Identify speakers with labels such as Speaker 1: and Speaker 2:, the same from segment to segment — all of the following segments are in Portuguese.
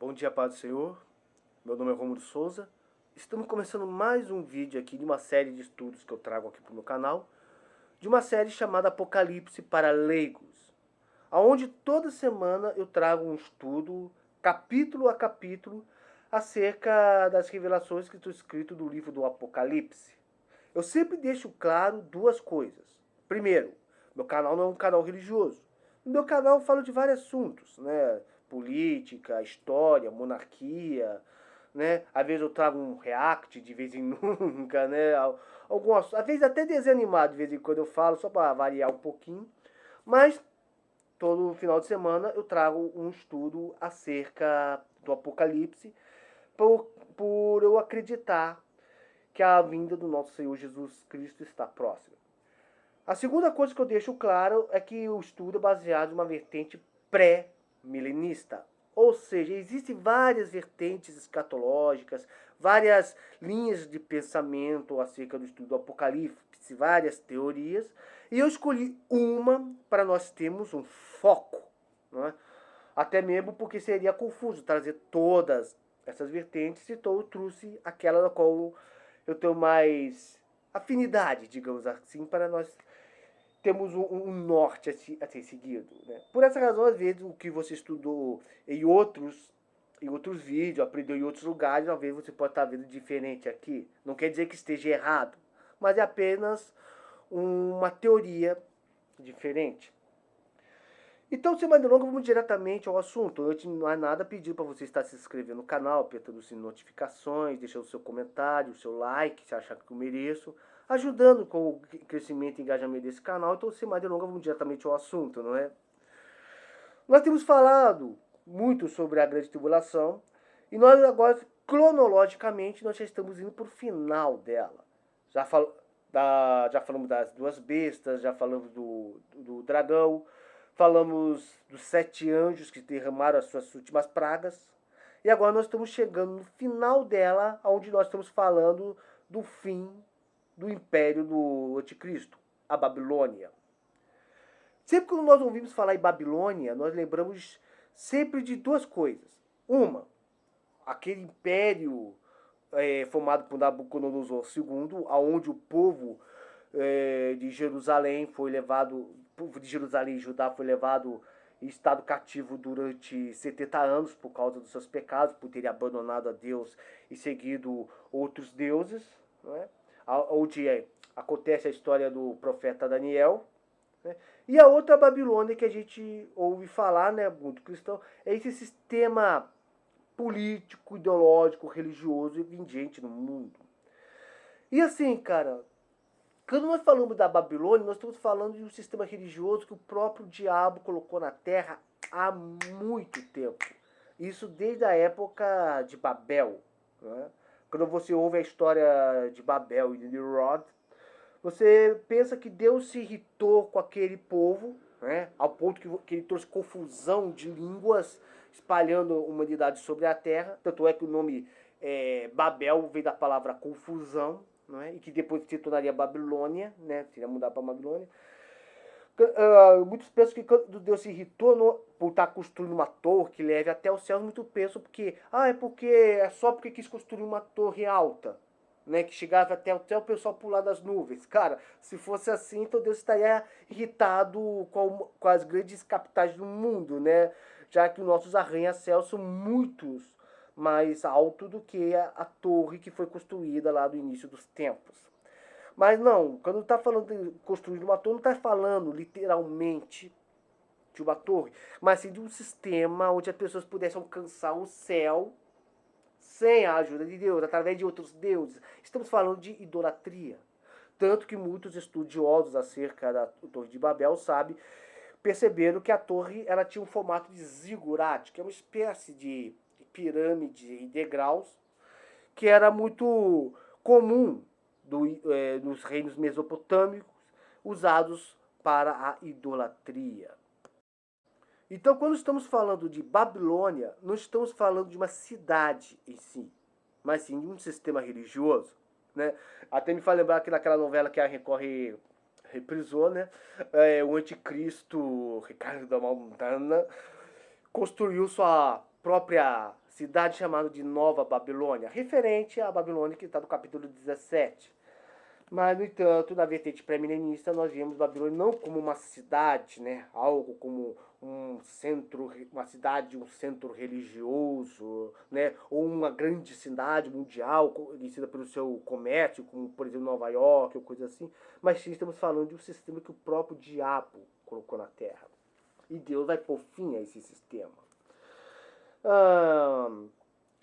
Speaker 1: Bom dia, paz do Senhor. Meu nome é Romulo Souza. Estamos começando mais um vídeo aqui de uma série de estudos que eu trago aqui para o meu canal, de uma série chamada Apocalipse para Leigos, aonde toda semana eu trago um estudo, capítulo a capítulo, acerca das revelações que estão escritas no livro do Apocalipse. Eu sempre deixo claro duas coisas. Primeiro, meu canal não é um canal religioso. No meu canal eu falo de vários assuntos, né? Política, história, monarquia, né? Às vezes eu trago um react de vez em nunca, né? Algumas, às vezes até desenho animado de vez em quando eu falo, só para variar um pouquinho. Mas todo final de semana eu trago um estudo acerca do Apocalipse por, por eu acreditar que a vinda do nosso Senhor Jesus Cristo está próxima. A segunda coisa que eu deixo claro é que o estudo é baseado em uma vertente pré-milenista. Ou seja, existem várias vertentes escatológicas, várias linhas de pensamento acerca do estudo do Apocalipse, várias teorias, e eu escolhi uma para nós termos um foco. Não é? Até mesmo porque seria confuso trazer todas essas vertentes, então eu trouxe aquela da qual eu tenho mais afinidade, digamos assim, para nós temos um norte a ser seguido. Né? Por essa razão, às vezes, o que você estudou em outros vídeos, aprendeu em outros lugares, às vezes você pode estar vendo diferente aqui. Não quer dizer que esteja errado, mas é apenas uma teoria diferente. Então, sem mais delongas, vamos diretamente ao assunto. Antes não há nada pedido para você estar se inscrevendo no canal, apertando o sininho de notificações, deixando o seu comentário, o seu like, se achar que eu mereço, ajudando com o crescimento e engajamento desse canal. Então, sem mais delongas, vamos diretamente ao assunto, não é? Nós temos falado muito sobre a grande tribulação e nós agora, cronologicamente, nós já estamos indo para o final dela. Já, já falamos das duas bestas, já falamos do dragão, falamos dos 7 anjos que derramaram as suas últimas pragas. E agora nós estamos chegando no final dela, onde nós estamos falando do fim do império do anticristo, a Babilônia. Sempre que nós ouvimos falar em Babilônia, nós lembramos sempre de duas coisas. Uma, aquele império formado por Nabucodonosor II, aonde o povo de Jerusalém foi levado, de Jerusalém e Judá foi levado em estado cativo durante 70 anos por causa dos seus pecados, por terem abandonado a Deus e seguido outros deuses, não é? Onde acontece a história do profeta Daniel. Né? E a outra Babilônia que a gente ouve falar, né, muito cristão, é esse sistema político, ideológico, religioso e vigente no mundo. E assim, cara, quando nós falamos da Babilônia, nós estamos falando de um sistema religioso que o próprio diabo colocou na Terra há muito tempo. Isso desde a época de Babel. Né? Quando você ouve a história de Babel e de Nimrod, você pensa que Deus se irritou com aquele povo, né? Ao ponto que ele trouxe confusão de línguas, espalhando a humanidade sobre a terra. Tanto é que o nome Babel vem da palavra confusão, né? E que depois se tornaria Babilônia, né? Seria mudar para Babilônia. Muitos pensam que quando Deus se irritou por estar construindo uma torre que leve até os céus, muitos pensam porque é só porque quis construir uma torre alta, né, que chegava até o pessoal pular das nuvens. Cara, se fosse assim, então Deus estaria irritado com as grandes capitais do mundo, né? Já que os nossos arranha-céus são muitos mais altos do que a torre que foi construída lá do início dos tempos. Mas não, quando está falando de construir uma torre, não está falando literalmente de uma torre, mas sim de um sistema onde as pessoas pudessem alcançar o céu sem a ajuda de Deus, através de outros deuses. Estamos falando de idolatria. Tanto que muitos estudiosos acerca da Torre de Babel perceberam que a torre ela tinha um formato de zigurate, que é uma espécie de pirâmide em degraus, que era muito comum nos reinos mesopotâmicos, usados para a idolatria. Então, quando estamos falando de Babilônia, não estamos falando de uma cidade em si, mas sim de um sistema religioso. Né? Até me faz lembrar que naquela novela que a Record reprisou, né? O anticristo Ricardo da Montana construiu sua própria cidade chamada de Nova Babilônia, referente à Babilônia que está no capítulo 17. Mas, no entanto, na vertente pré-milenista, nós vemos Babilônia não como uma cidade, né? Algo como um centro, uma cidade, um centro religioso, né? Ou uma grande cidade mundial, conhecida pelo seu comércio, como, por exemplo, Nova York, ou coisa assim. Mas sim, estamos falando de um sistema que o próprio diabo colocou na Terra. E Deus vai pôr fim a esse sistema.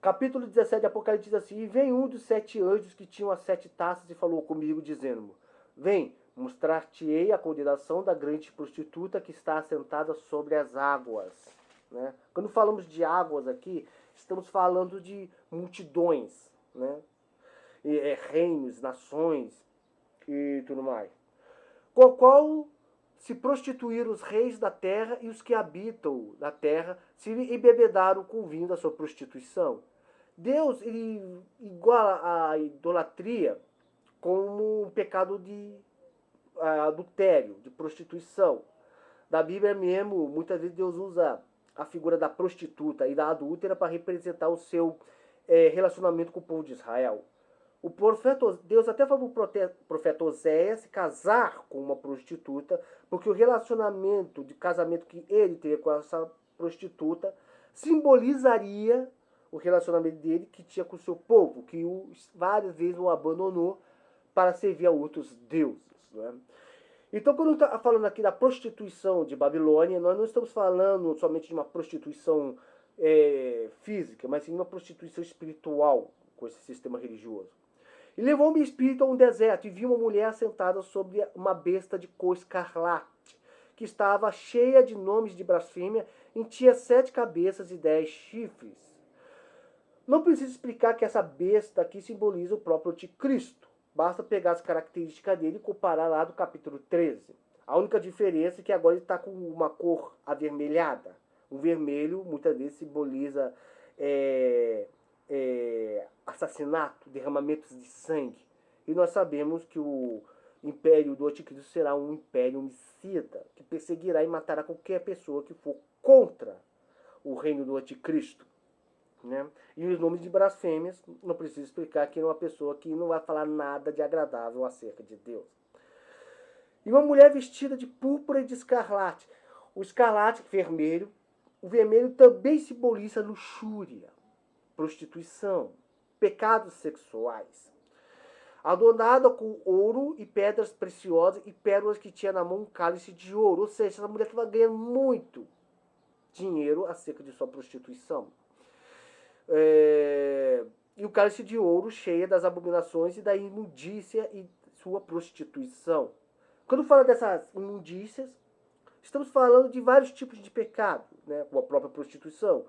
Speaker 1: Capítulo 17 de Apocalipse diz assim: E veio um dos 7 anjos que tinham as 7 taças e falou comigo, dizendo: Vem, mostrar-te-ei a condenação da grande prostituta que está assentada sobre as águas. Né? Quando falamos de águas aqui, estamos falando de multidões, né? Reinos, nações e tudo mais. Qual se prostituíram os reis da terra e os que habitam na terra se embebedaram com o vinho da sua prostituição. Deus ele iguala a idolatria como um pecado de adultério, de prostituição. Na Bíblia mesmo, muitas vezes Deus usa a figura da prostituta e da adúltera para representar o seu relacionamento com o povo de Israel. O profeta, Deus até falou para o profeta Oséias se casar com uma prostituta, porque o relacionamento de casamento que ele teria com essa prostituta simbolizaria o relacionamento dele que tinha com o seu povo, que várias vezes o abandonou para servir a outros deuses. Né? Então, quando está falando aqui da prostituição de Babilônia, nós não estamos falando somente de uma prostituição física, mas sim uma prostituição espiritual com esse sistema religioso. E levou-me espírito a um deserto, e vi uma mulher assentada sobre uma besta de cor escarlate, que estava cheia de nomes de blasfêmia, e tinha 7 cabeças e 10 chifres. Não preciso explicar que essa besta aqui simboliza o próprio anticristo. Basta pegar as características dele e comparar lá do capítulo 13. A única diferença é que agora ele está com uma cor avermelhada. O vermelho muitas vezes simboliza assassinato, derramamentos de sangue. E nós sabemos que o império do anticristo será um império homicida, que perseguirá e matará qualquer pessoa que for contra o reino do anticristo. Né? E os nomes de blasfêmias, não preciso explicar que é uma pessoa que não vai falar nada de agradável acerca de Deus. E uma mulher vestida de púrpura e de escarlate. O escarlate, vermelho, o vermelho também simboliza luxúria, prostituição, pecados sexuais. Adornada com ouro e pedras preciosas e pérolas que tinha na mão um cálice de ouro. Ou seja, essa mulher estava ganhando muito dinheiro acerca de sua prostituição. E o cálice de ouro cheia das abominações e da imundícia e sua prostituição. Quando fala dessas imundícias, estamos falando de vários tipos de pecado, né? Como a própria prostituição.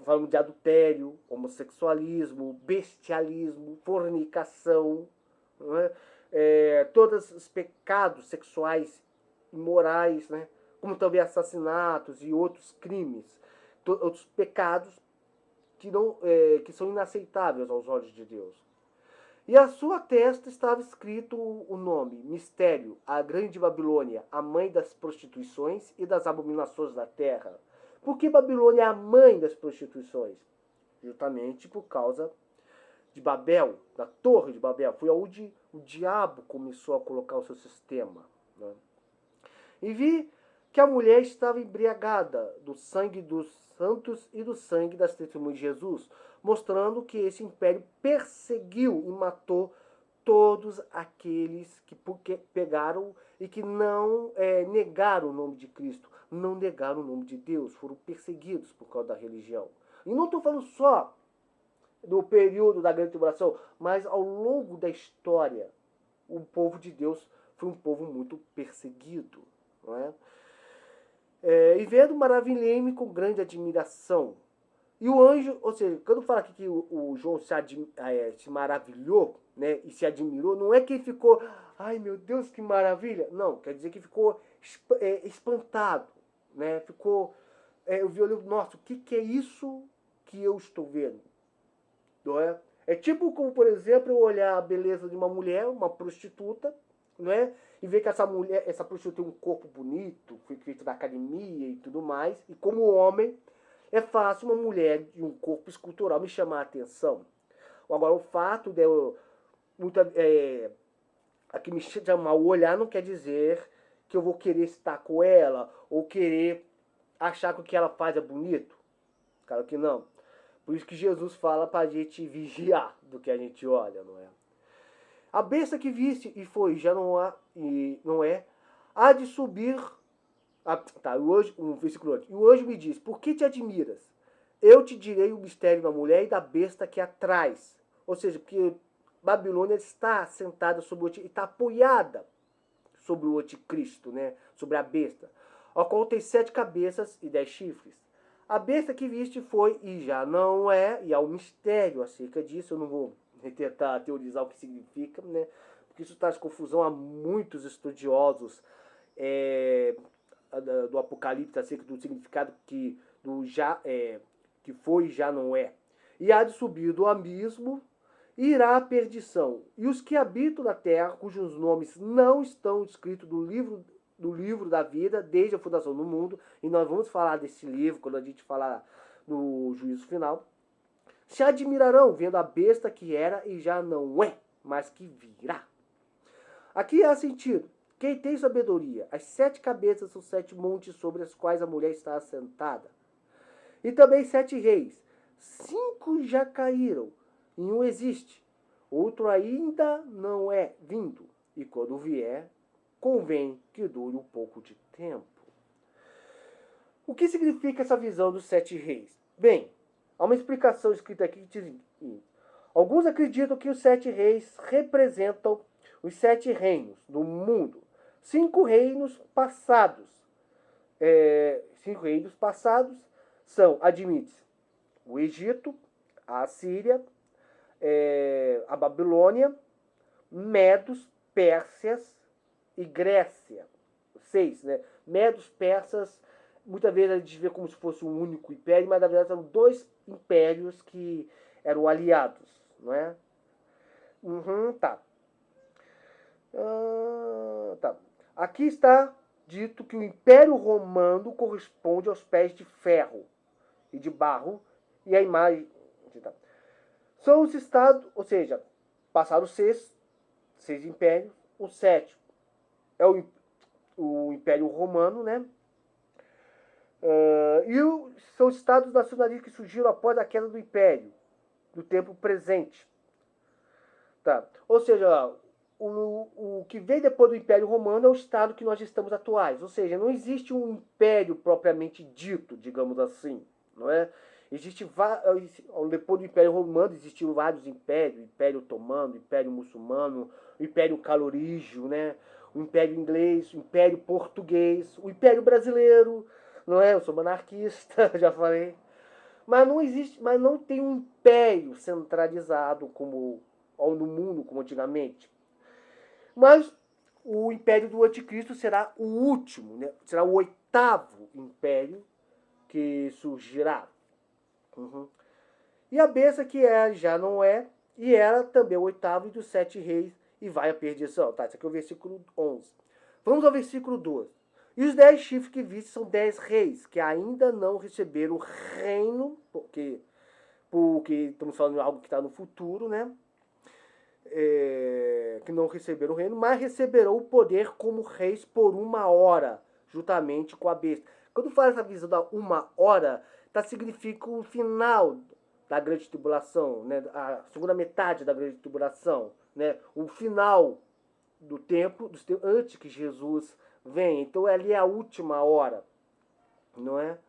Speaker 1: Falamos de adultério, homossexualismo, bestialismo, fornicação, né? Todos os pecados sexuais imorais, né? Como também assassinatos e outros crimes, outros pecados que são inaceitáveis aos olhos de Deus. E à sua testa estava escrito o nome, Mistério, a Grande Babilônia, a mãe das prostituições e das abominações da terra. Por que Babilônia é a mãe das prostituições? Justamente por causa de Babel, da Torre de Babel. Foi onde o diabo começou a colocar o seu sistema. Né? E vi que a mulher estava embriagada do sangue dos santos e do sangue das testemunhas de Jesus, mostrando que esse império perseguiu e matou todos aqueles que pegaram e que não negaram o nome de Cristo, não negaram o nome de Deus, foram perseguidos por causa da religião. E não estou falando só do período da grande tribulação, mas ao longo da história, o povo de Deus foi um povo muito perseguido. Não é? E vendo, maravilhei-me com grande admiração. E o anjo, ou seja, quando fala aqui que o João se maravilhou, né, e se admirou, não é que ele ficou, ai meu Deus, que maravilha. Não, quer dizer que ficou espantado, né? Ficou, eu vi olhando, nossa, o que é isso que eu estou vendo? Não é? É tipo como, por exemplo, eu olhar a beleza de uma mulher, uma prostituta, não é? E ver que essa mulher, essa prostituta tem um corpo bonito, foi feito na academia e tudo mais, e como homem, é fácil uma mulher de um corpo escultural me chamar a atenção. Agora, o fato de eu aqui me chamar o olhar não quer dizer que eu vou querer estar com ela ou querer achar que o que ela faz é bonito. Claro que não. Por isso que Jesus fala pra gente vigiar do que a gente olha, não é? A besta que viste e foi, já não há, e não é, há de subir. Tá, hoje, um versículo antes. E o anjo me diz: por que te admiras? Eu te direi o mistério da mulher e da besta que a traz. Ou seja, porque Babilônia está sentada sobre o está apoiada sobre o anticristo, né? Sobre a besta, a qual tem 7 cabeças e 10 chifres. A besta que viste foi e já não é, e há um mistério acerca disso. Eu não vou tentar teorizar o que significa, né? Porque isso traz confusão a muitos estudiosos do Apocalipse acerca do significado que foi e já não é. E há de subir do abismo e irá à perdição. E os que habitam na terra, cujos nomes não estão escritos do livro da vida desde a fundação do mundo, e nós vamos falar desse livro quando a gente falar no juízo final, se admirarão vendo a besta que era e já não é, mas que virá. Aqui há sentido. Quem tem sabedoria? As 7 cabeças são 7 montes sobre as quais a mulher está assentada. E também 7 reis. 5 já caíram, e um existe. Outro ainda não é vindo. E quando vier, convém que dure um pouco de tempo. O que significa essa visão dos 7 reis? Bem, há uma explicação escrita aqui que diz: alguns acreditam que os 7 reis representam os 7 reinos do mundo. 5 reinos passados. 5 reinos passados são, admite, o Egito, a Assíria, a Babilônia, Medos, Pérsias e Grécia. 6, né? Medos, persas, muitas vezes a gente vê como se fosse um único império, mas na verdade são 2 impérios que eram aliados, não é? Tá. Tá. Aqui está dito que o Império Romano corresponde aos pés de ferro e de barro, e a imagem. São os estados, ou seja, passaram 6 impérios, o 7 é o Império Romano, né? São os estados nacionalistas que surgiram após a queda do Império, do tempo presente. Tá? Ou seja, o que vem depois do Império Romano é o estado que nós estamos atuais. Ou seja, não existe um império propriamente dito, digamos assim, não é? Depois do Império Romano existiram vários impérios: o Império Otomano, o Império Muçulmano, o Império Calorígio, né? O Império Inglês, o Império Português, o Império Brasileiro, não é? Eu sou monarquista, já falei. Mas não existe, mas não tem um império centralizado como no mundo como antigamente. Mas o império do anticristo será o último, né? Será o 8º império que surgirá. E a besta que já não é, e era também o 8º dos 7 reis, e vai à perdição. Tá, esse aqui é o versículo 11. Vamos ao versículo 12. E os 10 chifres que viste são 10 reis, que ainda não receberam o reino, porque estamos falando de algo que está no futuro, né? Que não receberam o reino, mas receberão o poder como reis por 1 hora, juntamente com a besta. Quando fala essa visão da 1 hora, significa o final da grande tribulação, né? A segunda metade da grande tribulação, né? O final do tempo, antes que Jesus venha. Então ali é a última hora, não é?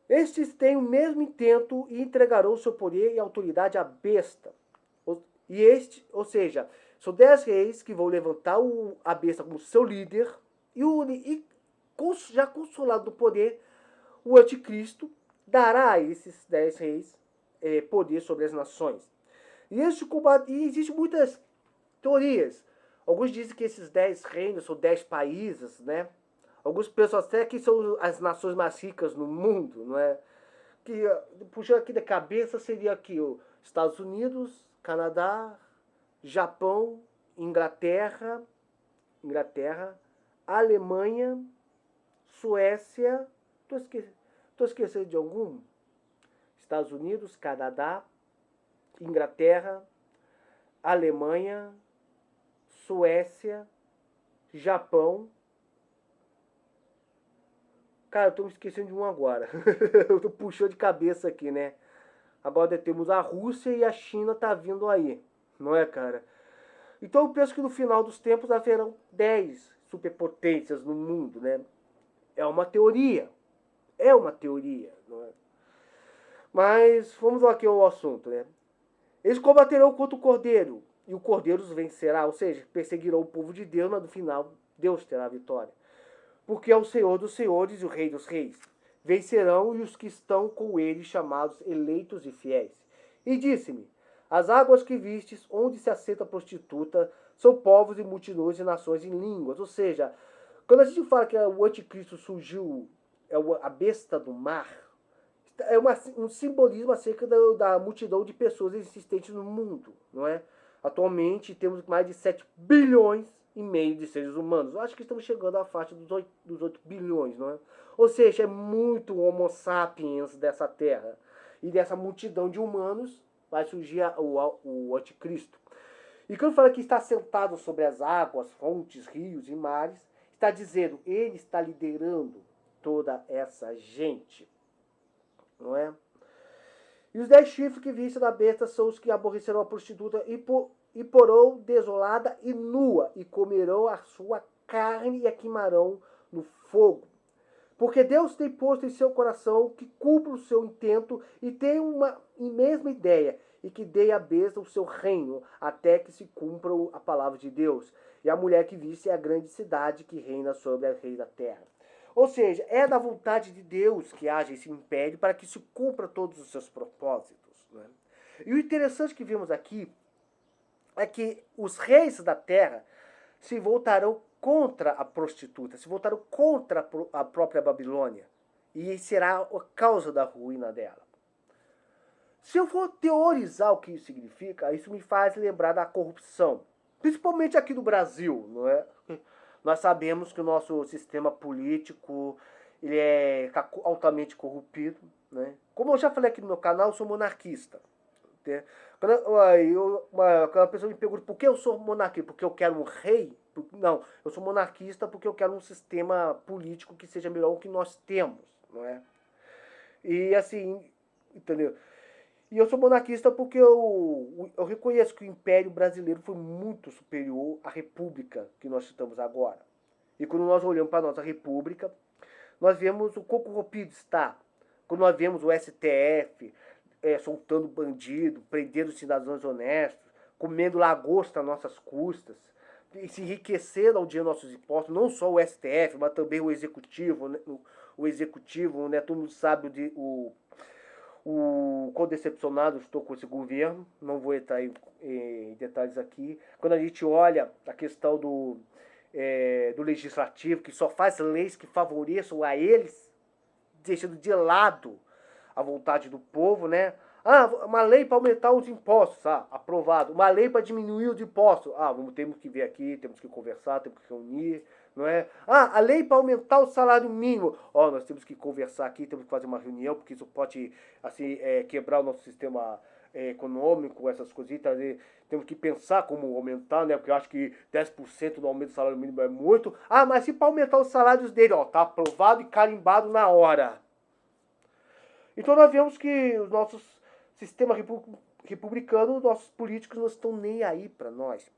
Speaker 1: Estes têm o mesmo intento e entregarão seu poder e autoridade à besta. Ou seja, são 10 reis que vão levantar a besta como seu líder e já consolado do poder, o anticristo dará a esses 10 reis poder sobre as nações. E existem muitas teorias. Alguns dizem que esses 10 reinos são 10 países, né? Alguns pensam até que são as nações mais ricas no mundo, não é? Que, puxando aqui da cabeça, seria aqui os Estados Unidos, Canadá, Japão, Inglaterra, Alemanha, Suécia, Estou esquecendo de algum? Estados Unidos, Canadá, Inglaterra, Alemanha, Suécia, Japão. Cara, eu tô me esquecendo de um agora. Eu tô puxando de cabeça aqui, né? Agora temos a Rússia e a China tá vindo aí. Não é, cara? Então eu penso que no final dos tempos haverão 10 superpotências no mundo, né? É uma teoria. É uma teoria, não é? Mas vamos aqui ao assunto, né? Eles combaterão contra o Cordeiro, e o Cordeiro os vencerá, ou seja, perseguirão o povo de Deus, mas no final Deus terá a vitória. Porque é o Senhor dos senhores e o Rei dos reis. Vencerão e os que estão com ele, chamados eleitos e fiéis. E disse-me: as águas que vistes, onde se assenta a prostituta, são povos e multidões e nações em línguas. Ou seja, quando a gente fala que o anticristo surgiu, é a besta do mar, é um simbolismo acerca da multidão de pessoas existentes no mundo, não é? Atualmente temos mais de 7,5 bilhões de seres humanos. Eu acho que estamos chegando à faixa dos 8 bilhões, não é? Ou seja, é muito homo sapiens dessa terra. E dessa multidão de humanos vai surgir o anticristo. E quando fala que está sentado sobre as águas, fontes, rios e mares, está dizendo, ele está liderando toda essa gente. Não é? E os 10 chifres que viste da besta são os que aborrecerão a prostituta e porão desolada e nua, e comerão a sua carne e a queimarão no fogo. Porque Deus tem posto em seu coração que cumpra o seu intento e tem uma mesma ideia, e que dê a besta o seu reino, até que se cumpra a palavra de Deus. E a mulher que viste é a grande cidade que reina sobre a rei da terra. Ou seja, é da vontade de Deus que haja esse império para que se cumpra todos os seus propósitos. Né? E o interessante que vimos aqui é que os reis da terra se voltarão contra a prostituta, se voltarão contra a própria Babilônia. E será a causa da ruína dela. Se eu for teorizar o que isso significa, isso me faz lembrar da corrupção. Principalmente aqui no Brasil, não é? Nós sabemos que o nosso sistema político ele é altamente corrompido. Né? Como eu já falei aqui no meu canal, eu sou monarquista. Né? Quando a pessoa me pergunta por que eu sou monarquista, porque eu quero um rei? Não, eu sou monarquista porque eu quero um sistema político que seja melhor o que nós temos. Não é? E assim, entendeu? E eu sou monarquista porque eu reconheço que o Império Brasileiro foi muito superior à República que nós estamos agora. E quando nós olhamos para a nossa República, nós vemos o quão corrompido está. Quando nós vemos o STF soltando bandido, prendendo cidadãos honestos, comendo lagosta às nossas custas, e se enriquecendo ao dia dos nossos impostos, não só o STF, mas também o Executivo, né? O Executivo, né? Todo mundo sabe o quão decepcionado estou com esse governo, não vou entrar em detalhes aqui. Quando a gente olha a questão do legislativo, que só faz leis que favoreçam a eles, deixando de lado a vontade do povo, né? Ah, uma lei para aumentar os impostos, aprovado. Uma lei para diminuir os impostos. Temos que ver aqui, temos que conversar, temos que reunir, não é? A lei para aumentar o salário mínimo. Nós temos que conversar aqui, temos que fazer uma reunião, porque isso pode, assim, quebrar o nosso sistema econômico, essas coisitas. Temos que pensar como aumentar, né? Porque eu acho que 10% do aumento do salário mínimo é muito. Mas se para aumentar os salários dele, tá aprovado e carimbado na hora. Então nós vemos que os nossos sistemas republicanos, nossos políticos não estão nem aí para nós.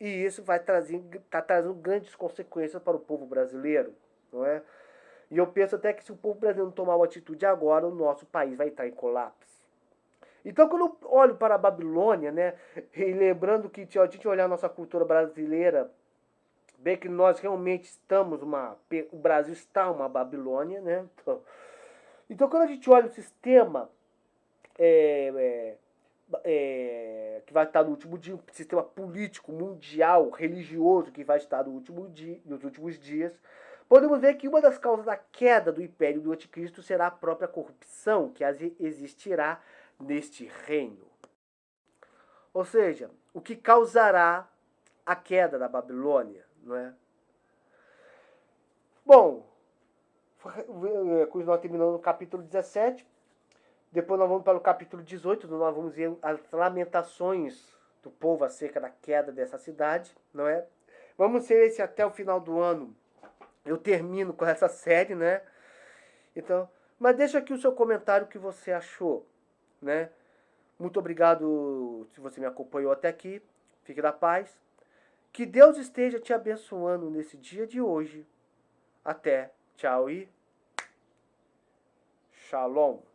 Speaker 1: E isso tá trazendo grandes consequências para o povo brasileiro, não é? E eu penso até que se o povo brasileiro não tomar uma atitude agora, o nosso país vai estar em colapso. Então quando eu olho para a Babilônia, né, e lembrando que se a gente olhar a nossa cultura brasileira, bem que nós realmente o Brasil está uma Babilônia, né? Então quando a gente olha o sistema que vai estar no último dia, um sistema político, mundial, religioso que vai estar nos últimos dias, podemos ver que uma das causas da queda do império do anticristo será a própria corrupção que existirá neste reino. Ou seja, o que causará a queda da Babilônia, não é? Bom, cujo nós terminamos no capítulo 17. Depois nós vamos para o capítulo 18, onde nós vamos ver as lamentações do povo acerca da queda dessa cidade, não é? Vamos ver se até o final do ano eu termino com essa série, né? Então, mas deixa aqui o seu comentário, o que você achou, né? Muito obrigado se você me acompanhou até aqui. Fique na paz. Que Deus esteja te abençoando nesse dia de hoje. Até. Tchau e Shalom.